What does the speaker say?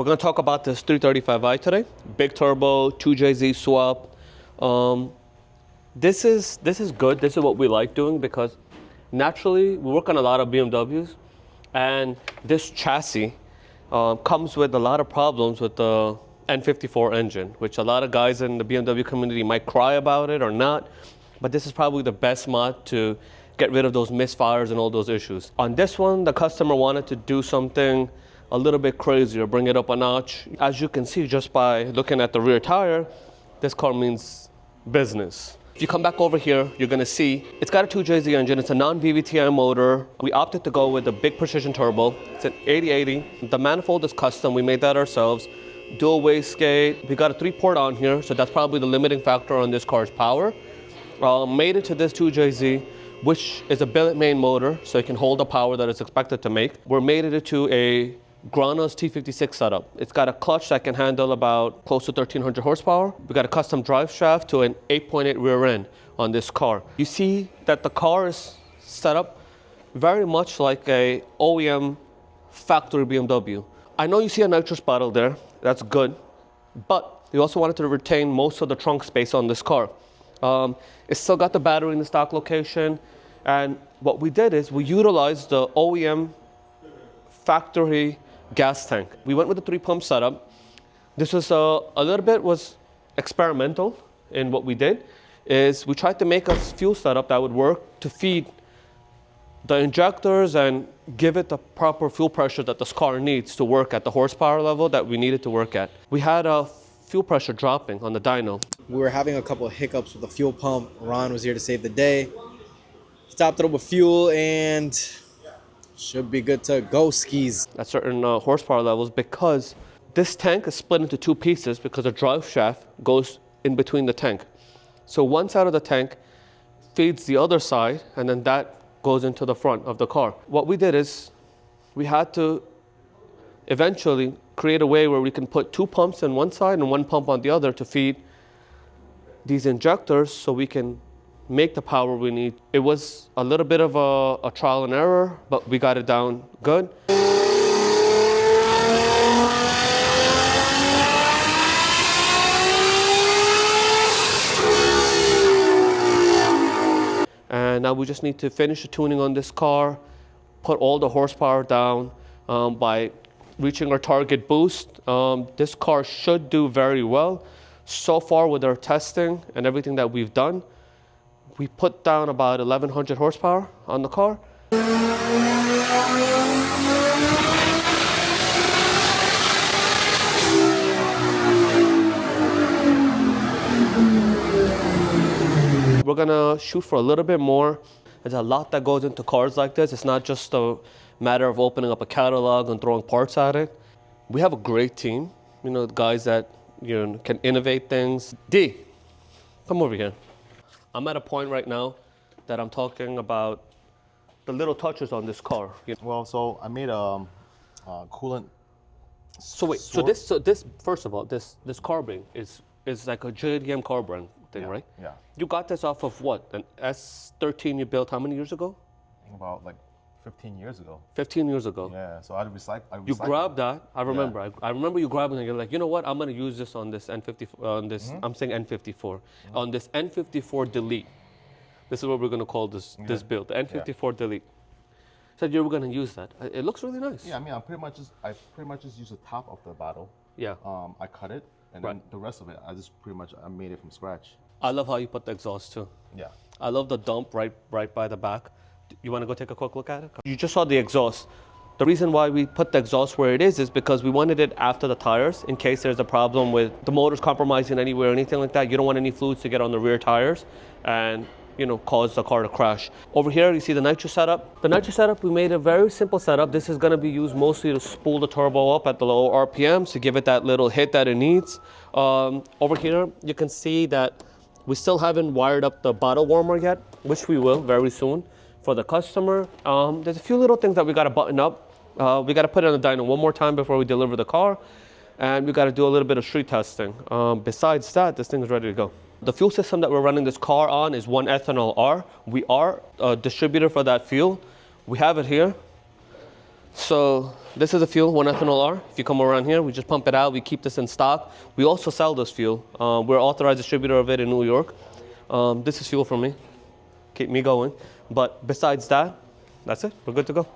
going to talk about this 335i today. Big turbo, 2JZ swap. This is good. This is what we like doing because naturally we work on a lot of BMWs, and this chassis comes with a lot of problems with the N54 engine, which a lot of guys in the BMW community might cry about it or not, but this is probably the best mod to get rid of those misfires and all those issues. On this one, the customer wanted to do something a little bit crazier, bring it up a notch. As you can see just by looking at the rear tire, this car means business. If you come back over here, you're gonna see it's got a 2JZ engine. It's a non-VVTi motor. We opted to go with a big precision turbo. It's an 8080. The manifold is custom. We made that ourselves. Dual wastegate. We got a 3-port on here, so that's probably the limiting factor on this car's power. Made it to this 2JZ, which is a billet main motor, so it can hold the power that it's expected to make. We're made it to a Grana's T56 setup. It's got a clutch that can handle about close to 1,300 horsepower. We got a custom drive shaft to an 8.8 rear end on this car. You see that the car is set up very much like a OEM factory BMW. I know you see a nitrous bottle there, that's good, but we also wanted to retain most of the trunk space on this car. It's still got the battery in the stock location, and what we did is we utilized the OEM factory gas tank. We went with a 3-pump setup. This was a little bit was experimental in what we did, is we tried to make a fuel setup that would work to feed the injectors and give it the proper fuel pressure that this car needs to work at the horsepower level that we needed to work at. We had a fuel pressure dropping on the dyno. We were having a couple of hiccups with the fuel pump. Ron was here to save the day. He topped it up with fuel and should be good to go skis. At certain horsepower levels, because this tank is split into 2 pieces because the drive shaft goes in between the tank. So one side of the tank feeds the other side, and then that goes into the front of the car. What we did is we had to eventually create a way where we can put 2 pumps on one side and 1 pump on the other to feed these injectors so we can make the power we need. It was a little bit of a trial and error, but we got it down good. And now we just need to finish the tuning on this car, put all the horsepower down by reaching our target boost. This car should do very well. So far with our testing and everything that we've done, we put down about 1,100 horsepower on the car. We're gonna shoot for a little bit more. There's a lot that goes into cars like this. It's not just a matter of opening up a catalog and throwing parts at it. We have a great team, you know, guys that can innovate things. D, come over here. I'm at a point right now that I'm talking about the little touches on this car. Well, so I made a coolant. So wait, so this first of all, this carbon is like a JDM carbon thing, right? Yeah. You got this off of what? An S13 you built how many years ago? I think about like 15 years ago. 15 years ago. Yeah. So I recycled. You grabbed that. I remember. Yeah. I remember you grabbing it. You're like, you know what? I'm gonna use this on this N54. On this, I'm saying N54. On this N54 delete. This is what we're gonna call this build. The N54 delete. Said you were gonna use that. It looks really nice. Yeah. I mean, I pretty much just use the top of the bottle. Yeah. I cut it, and then the rest of it, I made it from scratch. I love how you put the exhaust too. Yeah. I love the dump right by the back. You want to go take a quick look at it? You just saw the exhaust. The reason why we put the exhaust where it is because we wanted it after the tires in case there's a problem with the motors compromising anywhere or anything like that. You don't want any fluids to get on the rear tires and, you know, cause the car to crash. Over here, you see the nitro setup. The nitro setup, we made a very simple setup. This is going to be used mostly to spool the turbo up at the low RPMs to give it that little hit that it needs. Over here, you can see that we still haven't wired up the bottle warmer yet, which we will very soon for the customer. There's a few little things that we got to button up. We got to put it on the dyno one more time before we deliver the car, and we got to do a little bit of street testing. Besides that, this thing is ready to go. The fuel system that we're running this car on is 1-ethanol R. We are a distributor for that fuel. We have it here. So this is a fuel, 1-ethanol R. If you come around here, we just pump it out. We keep this in stock. We also sell this fuel. We're authorized distributor of it in New York. This is fuel for me. Keep me going. But besides that, that's it. We're good to go.